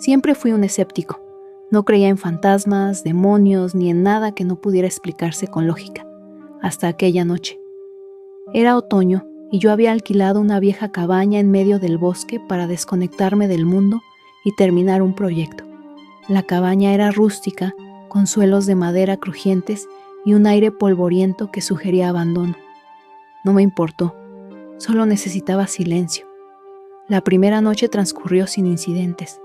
Siempre fui un escéptico. No creía en fantasmas, demonios, ni en nada que no pudiera explicarse con lógica, hasta aquella noche. Era otoño y yo había alquilado una vieja cabaña en medio del bosque para desconectarme del mundo y terminar un proyecto. La cabaña era rústica, con suelos de madera crujientes y un aire polvoriento que sugería abandono. No me importó, solo necesitaba silencio. La primera noche transcurrió sin incidentes,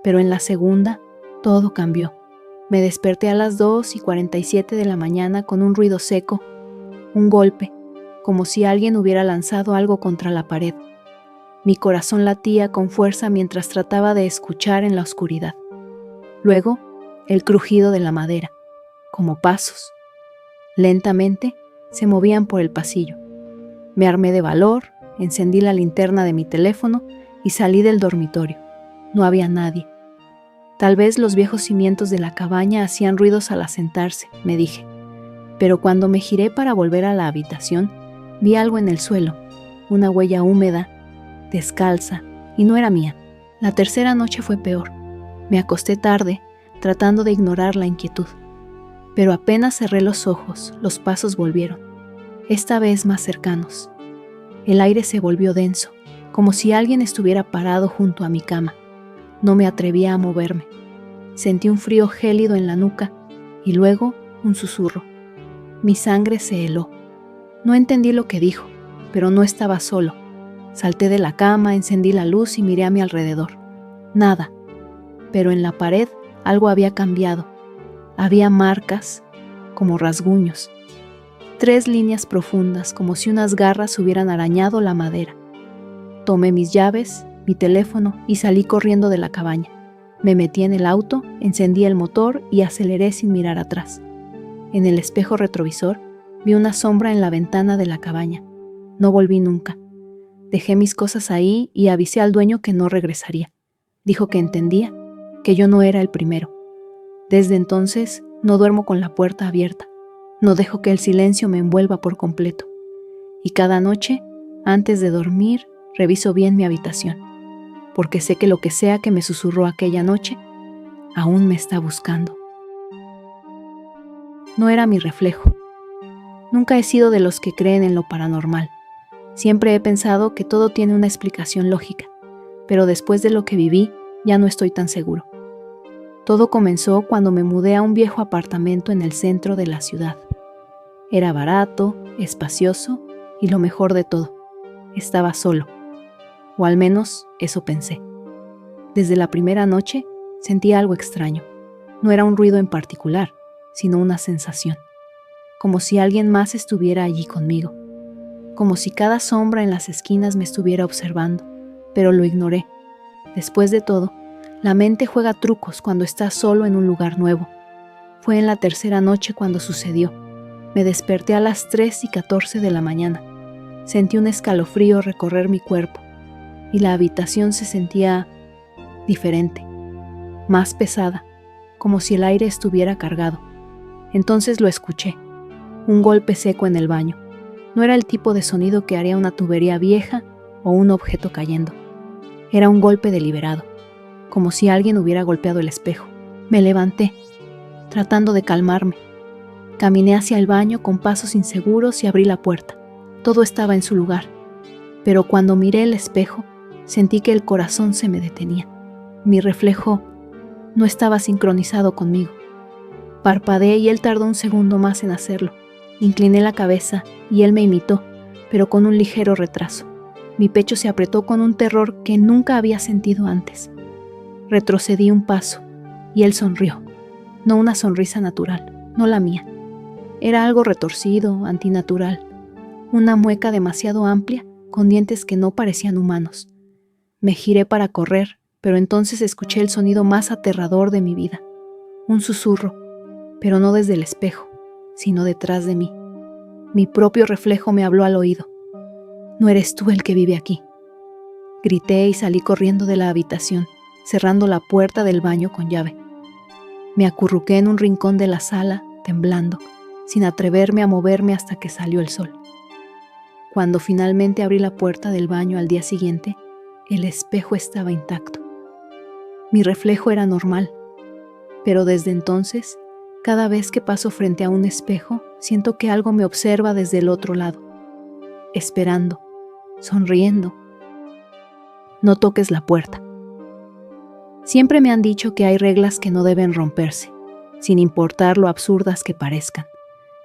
pero en la segunda todo cambió. Me desperté a las 2:47 de la mañana con un ruido seco, un golpe, como si alguien hubiera lanzado algo contra la pared. Mi corazón latía con fuerza mientras trataba de escuchar en la oscuridad. Luego, el crujido de la madera, como pasos. Lentamente, se movían por el pasillo. Me armé de valor, encendí la linterna de mi teléfono y salí del dormitorio. No había nadie. Tal vez los viejos cimientos de la cabaña hacían ruidos al asentarse, me dije. Pero cuando me giré para volver a la habitación, vi algo en el suelo, una huella húmeda, descalza, y no era mía. La tercera noche fue peor. Me acosté tarde, tratando de ignorar la inquietud. Pero apenas cerré los ojos, los pasos volvieron, esta vez más cercanos. El aire se volvió denso, como si alguien estuviera parado junto a mi cama. No me atrevía a moverme. Sentí un frío gélido en la nuca y luego un susurro. Mi sangre se heló. No entendí lo que dijo, pero no estaba solo. Salté de la cama, encendí la luz y miré a mi alrededor. Nada. Pero en la pared algo había cambiado. Había marcas, como rasguños. 3 líneas profundas, como si unas garras hubieran arañado la madera. Tomé mis llaves, mi teléfono y salí corriendo de la cabaña. Me metí en el auto, encendí el motor y aceleré sin mirar atrás. En el espejo retrovisor vi una sombra en la ventana de la cabaña. No volví nunca. Dejé mis cosas ahí y avisé al dueño que no regresaría. Dijo que entendía, que yo no era el primero. Desde entonces no duermo con la puerta abierta. No dejo que el silencio me envuelva por completo. Y cada noche, antes de dormir, reviso bien mi habitación, porque sé que lo que sea que me susurró aquella noche, aún me está buscando. No era mi reflejo. Nunca he sido de los que creen en lo paranormal. Siempre he pensado que todo tiene una explicación lógica, pero después de lo que viví, ya no estoy tan seguro. Todo comenzó cuando me mudé a un viejo apartamento en el centro de la ciudad. Era barato, espacioso y lo mejor de todo, estaba solo. O al menos eso pensé. Desde la primera noche sentí algo extraño. No era un ruido en particular, sino una sensación. Como si alguien más estuviera allí conmigo. Como si cada sombra en las esquinas me estuviera observando, pero lo ignoré. Después de todo, la mente juega trucos cuando estás solo en un lugar nuevo. Fue en la tercera noche cuando sucedió. Me desperté a las 3:14 de la mañana. Sentí un escalofrío recorrer mi cuerpo y la habitación se sentía diferente, más pesada, como si el aire estuviera cargado. Entonces lo escuché, un golpe seco en el baño. No era el tipo de sonido que haría una tubería vieja o un objeto cayendo. Era un golpe deliberado, como si alguien hubiera golpeado el espejo. Me levanté, tratando de calmarme. Caminé hacia el baño con pasos inseguros y abrí la puerta. Todo estaba en su lugar, pero cuando miré el espejo, sentí que el corazón se me detenía. Mi reflejo no estaba sincronizado conmigo. Parpadeé y él tardó un segundo más en hacerlo. Incliné la cabeza y él me imitó, pero con un ligero retraso. Mi pecho se apretó con un terror que nunca había sentido antes. Retrocedí un paso y él sonrió. No una sonrisa natural, no la mía. Era algo retorcido, antinatural. Una mueca demasiado amplia, con dientes que no parecían humanos. Me giré para correr, pero entonces escuché el sonido más aterrador de mi vida. Un susurro, pero no desde el espejo, sino detrás de mí. Mi propio reflejo me habló al oído. No eres tú el que vive aquí. Grité y salí corriendo de la habitación, cerrando la puerta del baño con llave. Me acurruqué en un rincón de la sala, temblando, sin atreverme a moverme hasta que salió el sol. Cuando finalmente abrí la puerta del baño al día siguiente, el espejo estaba intacto. Mi reflejo era normal, pero desde entonces, cada vez que paso frente a un espejo, siento que algo me observa desde el otro lado, esperando, sonriendo. No toques la puerta. Siempre me han dicho que hay reglas que no deben romperse, sin importar lo absurdas que parezcan.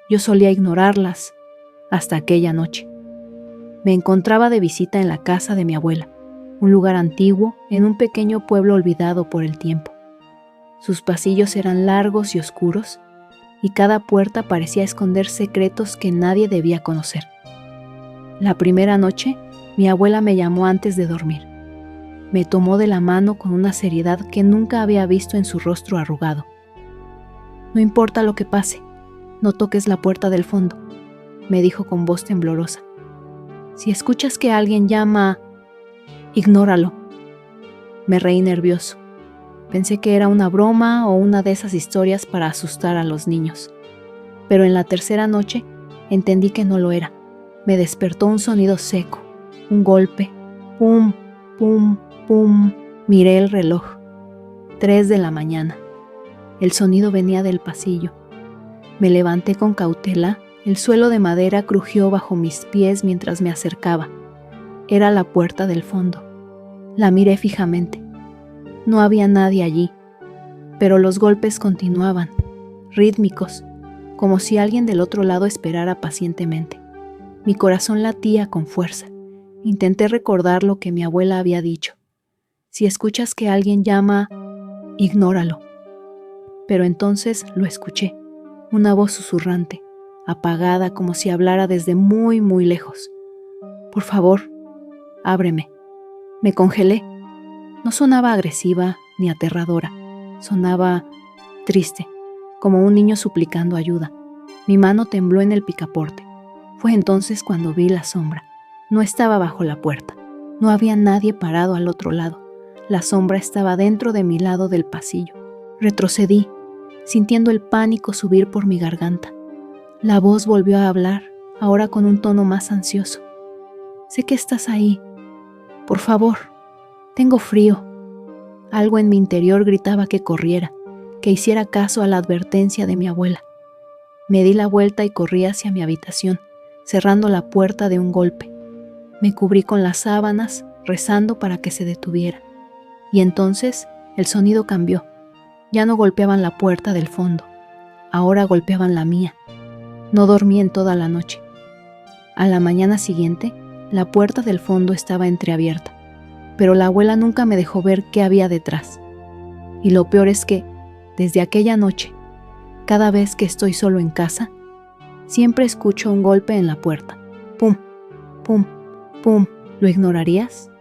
Yo solía ignorarlas hasta aquella noche. Me encontraba de visita en la casa de mi abuela, un lugar antiguo en un pequeño pueblo olvidado por el tiempo. Sus pasillos eran largos y oscuros, y cada puerta parecía esconder secretos que nadie debía conocer. La primera noche, mi abuela me llamó antes de dormir. Me tomó de la mano con una seriedad que nunca había visto en su rostro arrugado. No importa lo que pase, no toques la puerta del fondo, me dijo con voz temblorosa. Si escuchas que alguien llama, ignóralo. Me reí nervioso. Pensé que era una broma o una de esas historias para asustar a los niños. Pero en la tercera noche entendí que no lo era. Me despertó un sonido seco, un golpe, pum, pum, pum. Miré el reloj. 3 de la mañana. El sonido venía del pasillo. Me levanté con cautela. El suelo de madera crujió bajo mis pies mientras me acercaba. Era la puerta del fondo. La miré fijamente. No había nadie allí, pero los golpes continuaban, rítmicos, como si alguien del otro lado esperara pacientemente. Mi corazón latía con fuerza. Intenté recordar lo que mi abuela había dicho. Si escuchas que alguien llama, ignóralo. Pero entonces lo escuché, una voz susurrante, apagada como si hablara desde muy, muy lejos. Por favor, ábreme. Me congelé. No sonaba agresiva ni aterradora. Sonaba triste, como un niño suplicando ayuda. Mi mano tembló en el picaporte. Fue entonces cuando vi la sombra. No estaba bajo la puerta. No había nadie parado al otro lado. La sombra estaba dentro de mi lado del pasillo. Retrocedí, sintiendo el pánico subir por mi garganta. La voz volvió a hablar, ahora con un tono más ansioso. Sé que estás ahí. Por favor, tengo frío. Algo en mi interior gritaba que corriera, que hiciera caso a la advertencia de mi abuela. Me di la vuelta y corrí hacia mi habitación, cerrando la puerta de un golpe. Me cubrí con las sábanas, rezando para que se detuviera. Y entonces el sonido cambió. Ya no golpeaban la puerta del fondo, ahora golpeaban la mía. No dormí en toda la noche. A la mañana siguiente, la puerta del fondo estaba entreabierta, pero la abuela nunca me dejó ver qué había detrás. Y lo peor es que, desde aquella noche, cada vez que estoy solo en casa, siempre escucho un golpe en la puerta. Pum, pum, pum. ¿Lo ignorarías?